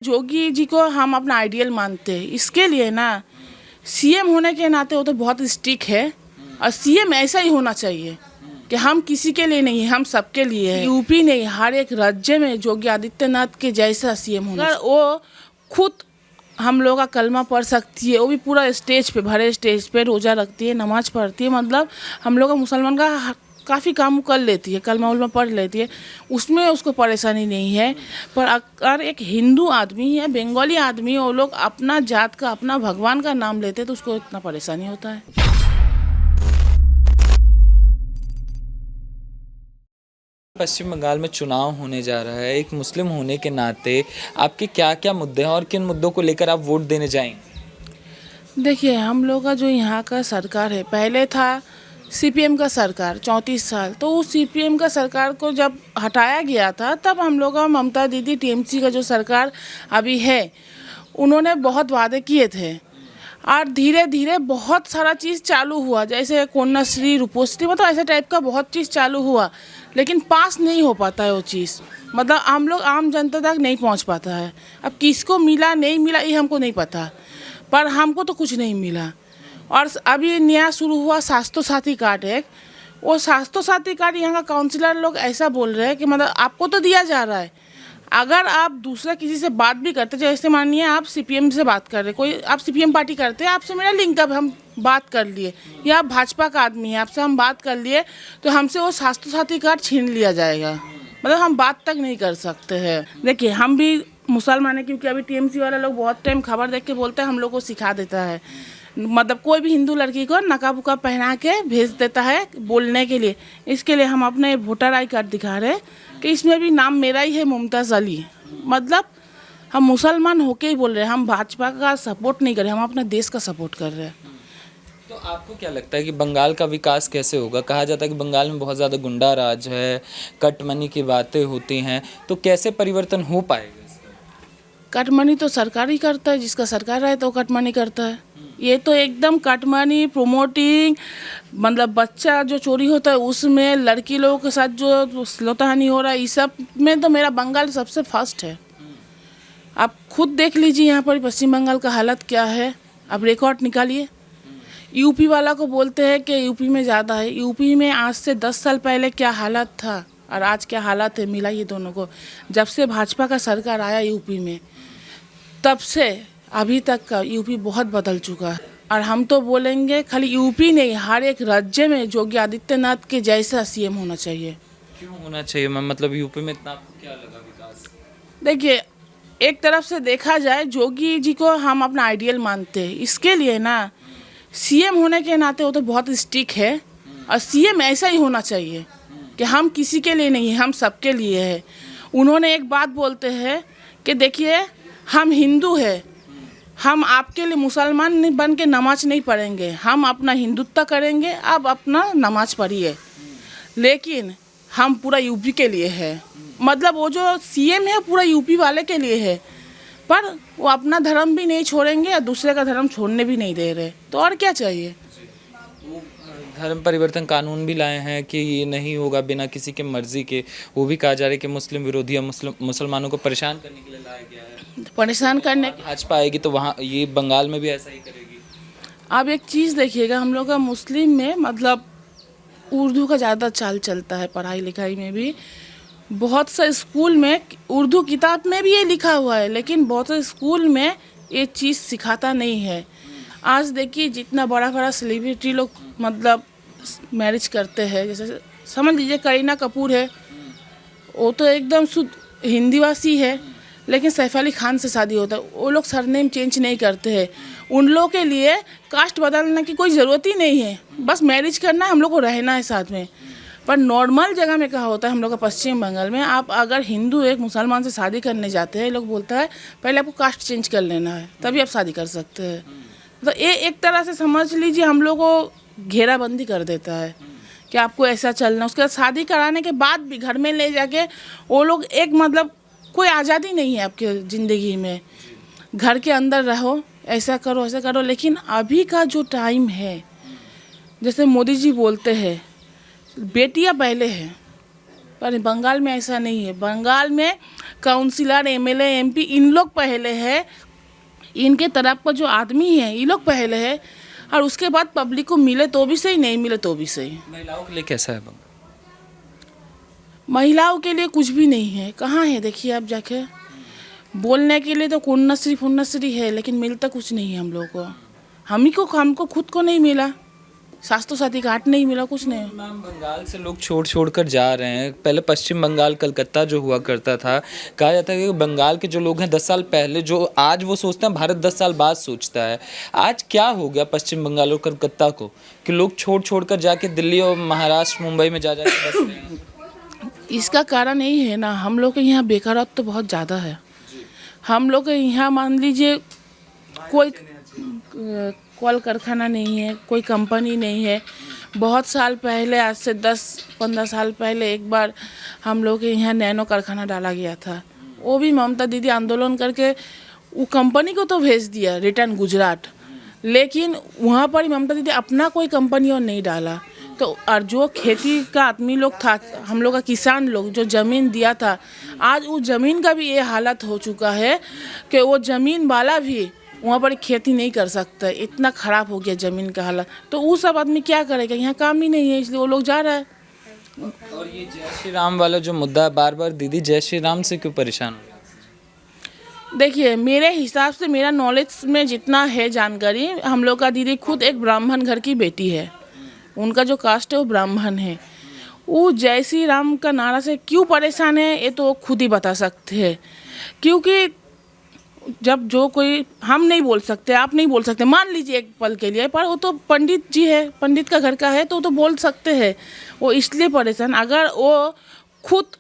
जोगी जी को हम अपना आइडियल मानते हैं। इसके लिए ना सीएम होने के नाते वो तो बहुत स्ट्रिक्ट है और सीएम ऐसा ही होना चाहिए कि हम किसी के लिए नहीं, हम सबके लिए है। यूपी नहीं, हर एक राज्य में योगी आदित्यनाथ के जैसा सीएम होना। अगर वो खुद हम लोग का कलमा पढ़ सकती है, वो भी पूरा स्टेज पे, भरे स्टेज पे रोज़ा रखती है, नमाज पढ़ती है, मतलब हम लोग का मुसलमान का काफ़ी काम कर लेती है, कलमा उलमा पढ़ लेती है, उसमें उसको परेशानी नहीं है। पर अगर एक हिंदू आदमी या बंगाली आदमी वो लोग अपना जात का, अपना भगवान का नाम लेते तो उसको इतना परेशानी होता है। पश्चिम बंगाल में चुनाव होने जा रहा है। एक मुस्लिम होने के नाते आपके क्या क्या मुद्दे हैं और किन मुद्दों को लेकर आप वोट देने जाएंगे? देखिए, हम लोग का जो यहाँ का सरकार है, पहले था सीपीएम का सरकार 34 साल, तो उस सीपीएम का सरकार को जब हटाया गया था तब हम लोग का ममता दीदी टीएमसी का जो सरकार अभी है, उन्होंने बहुत वादे किए थे और धीरे धीरे बहुत सारा चीज़ चालू हुआ, जैसे कन्याश्री, रूपश्री, मतलब ऐसे टाइप का बहुत चीज़ चालू हुआ, लेकिन पास नहीं हो पाता है वो चीज़, मतलब हम लोग आम जनता तक नहीं पहुंच पाता है। अब किसको मिला नहीं मिला ये हमको नहीं पता, पर हमको तो कुछ नहीं मिला। और अभी नया शुरू हुआ स्वास्थ्य साथी कार्ड है, वो स्वास्थ्य साथी कार्ड यहाँ का काउंसलर लोग ऐसा बोल रहे हैं कि मतलब आपको तो दिया जा रहा है, अगर आप दूसरा किसी से बात भी करते, जैसे मानिए आप सीपीएम से बात कर रहे, कोई आप सीपीएम पार्टी करते हैं, आपसे मेरा लिंक अब हम बात कर लिए, या आप भाजपा का आदमी है, आपसे हम बात कर लिए, तो हमसे वो स्वास्थ्य साथी कार्ड छीन लिया जाएगा, मतलब हम बात तक नहीं कर सकते हैं। देखिए, हम भी मुसलमान हैं, क्योंकि अभी टीएमसी वाला लोग बहुत टाइम खबर देख के बोलते हैं हम लोग को सिखा देता है, मतलब कोई भी हिंदू लड़की को नकाब उकाब पहना के भेज देता है बोलने के लिए। इसके लिए हम अपने वोटर आई कार्ड दिखा रहे हैं कि इसमें भी नाम मेरा ही है, मुमताज़ अली, मतलब हम मुसलमान होके ही बोल रहे हैं, हम भाजपा का सपोर्ट नहीं कर रहे, हम अपने देश का सपोर्ट कर रहे हैं। तो आपको क्या लगता है कि बंगाल का विकास कैसे होगा? कहा जाता है कि बंगाल में बहुत ज़्यादा गुंडा राज है, कट मनी की बातें होती हैं, तो कैसे परिवर्तन हो पाएगा इसका? कट मनी तो सरकार ही करता है, जिसका सरकार है तो कट मनी करता है। ये तो एकदम कट मनी, प्रोमोटिंग, मतलब बच्चा जो चोरी होता है उसमें, लड़की लोगों के साथ जो श्लीलताहानि हो रहा है, इस सब में तो मेरा बंगाल सबसे फर्स्ट है। आप खुद देख लीजिए यहाँ पर पश्चिम बंगाल का हालत क्या है, आप रिकॉर्ड निकालिए। यूपी वाला को बोलते हैं कि यूपी में ज़्यादा है, यूपी में आज से 10 साल पहले क्या हालत था और आज क्या हालत है, मिलाइए दोनों को। जब से भाजपा का सरकार आया यूपी में, तब से अभी तक का यूपी बहुत बदल चुका है। और हम तो बोलेंगे खाली यूपी नहीं, हर एक राज्य में योगी आदित्यनाथ के जैसा सीएम होना चाहिए। क्यों होना चाहिए मैम? मतलब यूपी में इतना आपको क्या लगा विकास? देखिए, एक तरफ से देखा जाए योगी जी को हम अपना आइडियल मानते हैं। इसके लिए ना सीएम होने के नाते वो तो बहुत स्ट्रिक्ट है और सीएम ऐसा ही होना चाहिए कि हम किसी के लिए नहीं, हम सबके लिए है। उन्होंने एक बात बोलते हैं कि देखिए, हम हिंदू है, हम आपके लिए मुसलमान बन के नमाज नहीं पढ़ेंगे, हम अपना हिंदुत्व करेंगे, आप अपना नमाज पढ़िए, लेकिन हम पूरा यूपी के लिए है। मतलब वो जो सीएम है पूरा यूपी वाले के लिए है, पर वो अपना धर्म भी नहीं छोड़ेंगे और दूसरे का धर्म छोड़ने भी नहीं दे रहे, तो और क्या चाहिए। धर्म परिवर्तन कानून भी लाए हैं कि ये नहीं होगा बिना किसी के मर्जी के, वो भी कहा जा रहा है कि मुस्लिम विरोधी या मुसलमानों को परेशान करने के लिए लाया गया है। परेशान करने भाजपा आएगी तो वहाँ ये बंगाल में भी ऐसा ही करेगी। अब एक चीज़ देखिएगा, हम लोग का मुस्लिम में मतलब उर्दू का ज़्यादा चाल चलता है, पढ़ाई लिखाई में भी बहुत सा स्कूल में, उर्दू किताब में भी ये लिखा हुआ है, लेकिन बहुत से स्कूल में ये चीज़ सिखाता नहीं है। आज देखिए, जितना बड़ा बड़ा सेलिब्रिटी लोग मतलब मैरिज करते हैं, जैसे समझ लीजिए करीना कपूर है, वो तो एकदम शुद्ध हिंदीवासी है, लेकिन सैफ अली खान से शादी होता है, वो लोग सरनेम चेंज नहीं करते हैं। उन लोगों के लिए कास्ट बदलने की कोई ज़रूरत ही नहीं है, बस मैरिज करना है, हम लोग को रहना है साथ में। पर नॉर्मल जगह में कहा होता है, हम लोग का पश्चिम बंगाल में, आप अगर हिंदू एक मुसलमान से शादी करने जाते हैं, लोग बोलता है पहले आपको कास्ट चेंज कर लेना है, तभी आप शादी कर सकते हैं। तो ये एक तरह से समझ लीजिए हम लोग को घेराबंदी कर देता है कि आपको ऐसा चलना। उसके बाद शादी कराने के बाद भी घर में ले जाके वो लोग एक मतलब कोई आज़ादी नहीं है आपके ज़िंदगी में, घर के अंदर रहो, ऐसा करो ऐसा करो। लेकिन अभी का जो टाइम है, जैसे मोदी जी बोलते हैं बेटियां पहले है, पर बंगाल में ऐसा नहीं है। बंगाल में काउंसिलर, एमएलए, एमपी इन लोग पहले है, इनके तरफ का जो आदमी है ये लोग पहले है, और उसके बाद पब्लिक को मिले तो भी सही, नहीं मिले तो भी सही। महिलाओं के लिए कैसा है बंगाल? महिलाओं के लिए कुछ भी नहीं है। कहाँ है देखिए आप जाके, बोलने के लिए तो कन्याश्री फुन्याश्री है, लेकिन मिलता कुछ नहीं है हम लोग को। हमको खुद को नहीं मिला, स्वास्थ्य साथी कार्ड नहीं मिला, कुछ नहीं। मैम, बंगाल से लोग छोड़ कर जा रहे हैं। पहले पश्चिम बंगाल कलकत्ता जो हुआ करता था, कहा जाता है कि बंगाल के जो लोग हैं 10 साल पहले जो आज वो सोचते हैं, भारत 10 साल बाद सोचता है। आज क्या हो गया पश्चिम बंगाल और कलकत्ता को कि लोग छोड़ कर जाके दिल्ली और महाराष्ट्र, मुंबई में जा के बस रहे हैं? इसका कारण यही है ना, हम लोग के यहाँ बेकारत्व तो बहुत ज़्यादा है। हम लोग के यहाँ मान लीजिए कोई कल कारखाना नहीं है, कोई कंपनी नहीं है। बहुत साल पहले, आज से 10-15 साल पहले एक बार हम लोग के यहाँ नैनो कारखाना डाला गया था। वो भी ममता दीदी आंदोलन करके वो कंपनी को तो भेज दिया रिटर्न गुजरात, लेकिन वहाँ पर ही ममता दीदी अपना कोई कंपनी और नहीं डाला। तो और जो खेती का आदमी लोग था, हम लोग का किसान लोग जो ज़मीन दिया था, आज उस ज़मीन का भी ये हालत हो चुका है कि वो ज़मीन वाला भी वहाँ पर खेती नहीं कर सकता। इतना ख़राब हो गया ज़मीन का हालत। तो वो सब आदमी क्या करेगा, यहाँ काम ही नहीं है, इसलिए वो लोग जा रहा है। और ये जय श्री राम वाला जो मुद्दा है, बार बार दीदी जय श्री राम से क्यों परेशान हो रहे हैं? देखिए, मेरे हिसाब से, मेरा नॉलेज में जितना है जानकारी, हम लोग का दीदी खुद एक ब्राह्मण घर की बेटी है। उनका जो कास्ट है वो ब्राह्मण है। वो जय श्री राम का नारा से क्यों परेशान है ये तो वो खुद ही बता सकते हैं। क्योंकि जब जो कोई, हम नहीं बोल सकते, आप नहीं बोल सकते, मान लीजिए एक पल के लिए, पर वो तो पंडित जी है, पंडित का घर का है, तो वो तो बोल सकते हैं। वो इसलिए परेशान, अगर वो खुद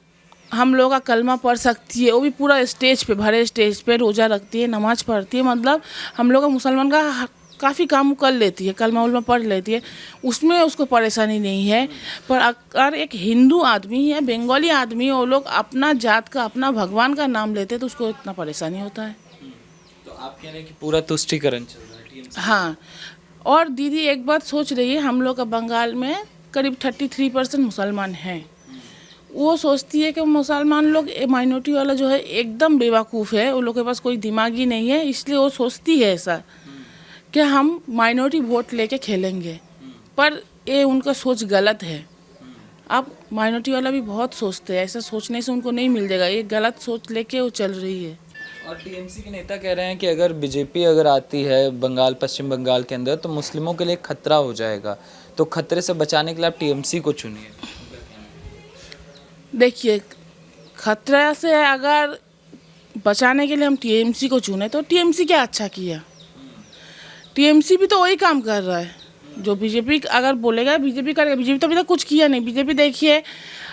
हम लोग का कलमा पढ़ सकती है, वो भी पूरा स्टेज पे, भरे स्टेज पे रोज़ा रखती है, नमाज पढ़ती है, मतलब हम लोग का मुसलमान का काफ़ी काम कर लेती है, कलमा उलमा पढ़ लेती है, उसमें उसको परेशानी नहीं है। पर अगर एक हिंदू आदमी या बंगाली आदमी, वो लोग अपना जात का, अपना भगवान का नाम लेते हैं, तो उसको इतना परेशानी होता है। तो आप कह रहे हैं कि पूरा तुष्टीकरण चल रहा है TMC? हाँ, और दीदी एक बात सोच रही है, हम लोग का बंगाल में करीब 33% मुसलमान हैं। वो सोचती है कि मुसलमान लोग, माइनॉरिटी वाला जो है एकदम बेवकूफ़ है, उन लोग के पास कोई दिमाग ही नहीं है, इसलिए वो सोचती है ऐसा कि हम माइनॉरिटी वोट लेके खेलेंगे। पर ये उनका सोच गलत है। अब माइनॉरिटी वाला भी बहुत सोचते हैं, ऐसा सोचने से उनको नहीं मिल जाएगा, ये गलत सोच लेके वो चल रही है। और TMC के नेता कह रहे हैं कि अगर बीजेपी अगर आती है बंगाल, पश्चिम बंगाल के अंदर, तो मुस्लिमों के लिए खतरा हो जाएगा, तो खतरे से बचाने के लिए आप TMC को चुनिए। देखिए, खतरा से अगर बचाने के लिए हम TMC को चुने, तो TMC क्या अच्छा किया? TMC भी तो वही काम कर रहा है जो बीजेपी अगर बोलेगा बीजेपी करेगा। बीजेपी तो अभी तक कुछ किया नहीं। बीजेपी देखिए,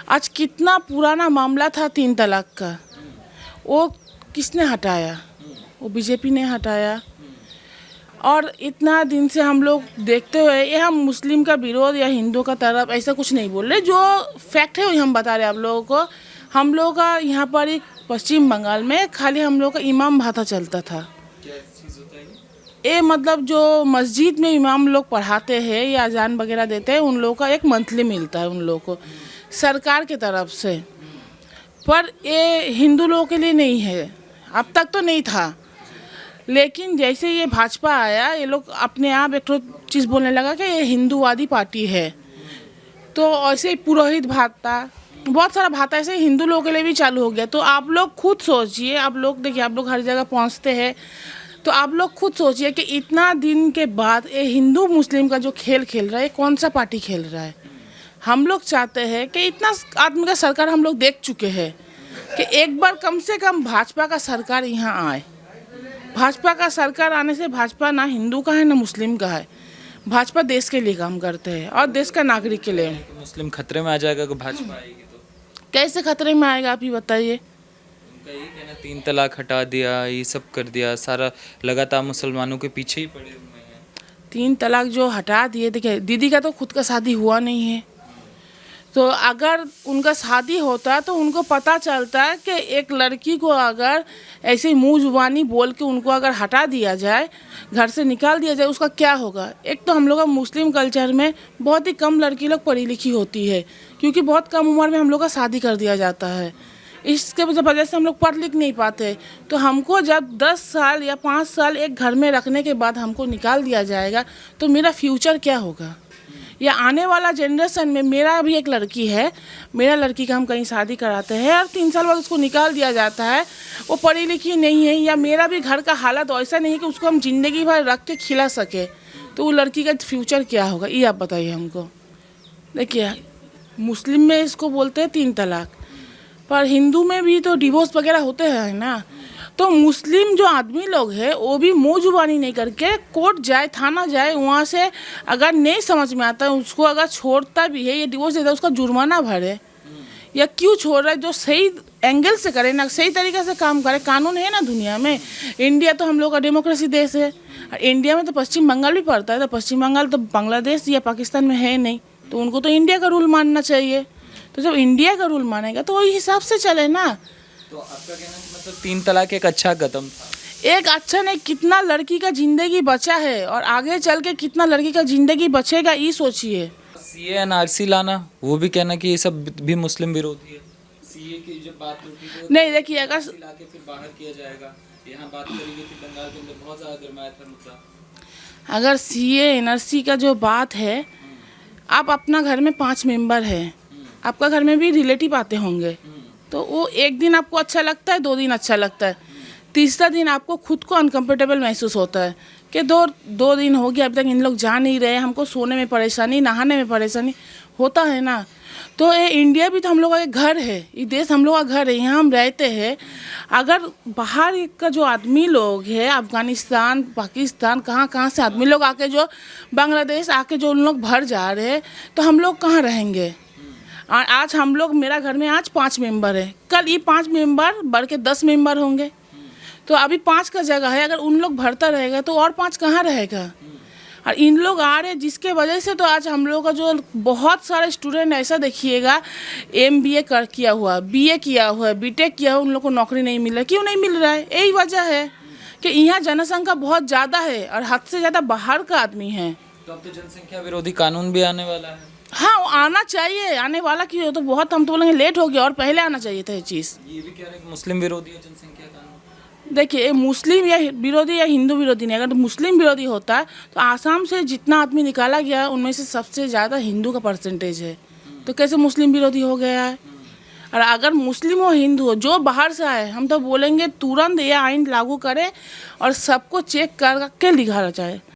आज कितना पुराना मामला था 3 तलाक का, वो किसने हटाया? वो बीजेपी ने हटाया। और इतना दिन से हम लोग देखते हुए, ये हम मुस्लिम का विरोध या हिंदू का तरफ ऐसा कुछ नहीं बोल रहे, जो फैक्ट है वही हम बता रहे हैं आप लोगों को। हम लोग का यहाँ पर एक पश्चिम बंगाल में खाली हम लोग का इमाम भाता चलता था। ये मतलब जो मस्जिद में इमाम लोग पढ़ाते हैं या अजान वगैरह देते हैं, उन लोगों का एक मंथली मिलता है उन लोगों को सरकार की तरफ से। पर ये हिंदू लोगों के लिए नहीं है, अब तक तो नहीं था। लेकिन जैसे ये भाजपा आया, ये लोग अपने आप एक तो चीज़ बोलने लगा कि ये हिंदूवादी पार्टी है। तो ऐसे ही पुरोहित भाता, बहुत सारा भाता ऐसे हिंदू लोगों के लिए भी चालू हो गया। तो आप लोग खुद सोचिए, आप लोग देखिए, आप लोग हर जगह पहुंचते हैं, तो आप लोग खुद सोचिए कि इतना दिन के बाद ये हिंदू मुस्लिम का जो खेल खेल रहा है, कौन सा पार्टी खेल रहा है? हम लोग चाहते हैं कि इतना आदमी का सरकार हम लोग देख चुके हैं कि एक बार कम से कम भाजपा का सरकार यहाँ आए। भाजपा का सरकार आने से, भाजपा ना हिंदू का है ना मुस्लिम का है, भाजपा देश के लिए काम करते हैं और देश का नागरिक के लिए। मुस्लिम खतरे में आ जाएगा अगर भाजपा आएगी तो? कैसे खतरे में आएगा, आप ही बताइए। उनका यही कहना, 3 तलाक हटा दिया, ये सब कर दिया, सारा लगातार मुसलमानों के पीछे ही पड़े हुए हैं। 3 तलाक जो हटा दिए, देखिए दीदी का तो खुद का शादी हुआ नहीं है, तो अगर उनका शादी होता तो उनको पता चलता है कि एक लड़की को अगर ऐसे मुंह जुबानी बोल के उनको अगर हटा दिया जाए, घर से निकाल दिया जाए, उसका क्या होगा। एक तो हम लोग का मुस्लिम कल्चर में बहुत ही कम लड़की लोग पढ़ी लिखी होती है, क्योंकि बहुत कम उम्र में हम लोग का शादी कर दिया जाता है। इसके वजह से हम लोग पढ़ लिख नहीं पाते। तो हमको जब 10 साल या 5 साल एक घर में रखने के बाद हमको निकाल दिया जाएगा तो मेरा फ्यूचर क्या होगा? या आने वाला जनरेशन में, मेरा भी एक लड़की है, मेरा लड़की का हम कहीं शादी कराते हैं और 3 साल बाद उसको निकाल दिया जाता है, वो पढ़ी लिखी नहीं है, या मेरा भी घर का हालत ऐसा नहीं है कि उसको हम ज़िंदगी भर रख के खिला सके, तो वो लड़की का फ्यूचर क्या होगा? ये आप बताइए हमको। देखिए, मुस्लिम में इसको बोलते हैं 3 तलाक, पर हिंदू में भी तो डिवोर्स वगैरह होते हैं ना। तो मुस्लिम जो आदमी लोग हैं वो भी मुँह जुबानी नहीं करके कोर्ट जाए, थाना जाए, वहाँ से अगर नहीं समझ में आता है उसको, अगर छोड़ता भी है या डिवोर्स देता है, उसका जुर्माना भरे। या क्यों छोड़ रहा है? जो सही एंगल से करे ना, सही तरीके से काम करे। कानून है ना दुनिया में। इंडिया तो हम लोग का डेमोक्रेसी देश है, और इंडिया में तो पश्चिम बंगाल भी पड़ता है, तो पश्चिम बंगाल तो बांग्लादेश या पाकिस्तान में है नहीं, तो उनको तो इंडिया का रूल मानना चाहिए। तो जब इंडिया का रूल मानेगा तो वही हिसाब से चले ना। तो आपका कहना है कि मतलब 3 तलाक एक अच्छा कदम था? एक अच्छा नहीं, कितना लड़की का जिंदगी बचा है और आगे चल के कितना लड़की का जिंदगी बचेगा, ये सोचिए। सीए एनआरसी लाना, वो भी कहना कि ये सब भी मुस्लिम विरोधी है। सीए की जब बात होती है तो नहीं, देखिए, अगर ला के फिर बाहर किया जाएगा। यहाँ बात करेंगे कि बंगाल के अंदर बहुत ज़्यादा गरमाया था मुद्दा। अगर सीए एनआरसी का जो बात है, आप अपना घर में 5 मेंबर है, आपका घर में भी रिलेटिव आते होंगे, तो वो एक दिन आपको अच्छा लगता है, 2 दिन अच्छा लगता है, तीसरा दिन आपको खुद को अनकंफर्टेबल महसूस होता है कि दो दिन हो गया, अभी तक इन लोग जा नहीं रहे, हमको सोने में परेशानी, नहाने में परेशानी होता है ना। तो ये इंडिया भी तो हम लोग का एक घर है, ये देश हम लोग का घर है, यहाँ हम रहते हैं। अगर बाहर का जो आदमी लोग है, अफ़गानिस्तान, पाकिस्तान, कहाँ कहाँ से आदमी लोग आके, जो बांग्लादेश आके जो उन लोग भर जा रहे हैं, तो हम लोग कहाँ रहेंगे? और आज हम लोग, मेरा घर में आज 5 मेंबर है, कल ये 5 मेंबर बढ़ के 10 मेंबर होंगे। तो अभी 5 का जगह है, अगर उन लोग भरता रहेगा तो और 5 कहाँ रहेगा? और इन लोग आ रहे, जिसके वजह से तो आज हम लोग का जो बहुत सारे स्टूडेंट ऐसा देखिएगा, MBA किया हुआ, BA किया हुआ, BTech किया हुआ, उन लोग को नौकरी नहीं मिल रहा। क्यों नहीं मिल रहा है? यही वजह है कि यहाँ जनसंख्या बहुत ज़्यादा है और हद से ज़्यादा बाहर का आदमी है। तो अब तो जनसंख्या विरोधी कानून भी आने वाला है। हाँ, वो आना चाहिए, आने वाला क्यों? तो बहुत, हम तो बोलेंगे लेट हो गया, और पहले आना चाहिए था ये चीज़। ये भी कह रहे हैं कि मुस्लिम विरोधी है जनसंख्या कानून। देखिए, मुस्लिम या विरोधी या हिंदू विरोधी नहीं, अगर मुस्लिम विरोधी होता तो आसाम से जितना आदमी निकाला गया उनमें से सबसे ज़्यादा हिंदू का परसेंटेज है, तो कैसे मुस्लिम विरोधी हो गया है? और अगर मुस्लिम हो, हिंदू हो, जो बाहर से आए, हम तो बोलेंगे तुरंत ये आइन लागू करे और सबको चेक करके लिखा जाए।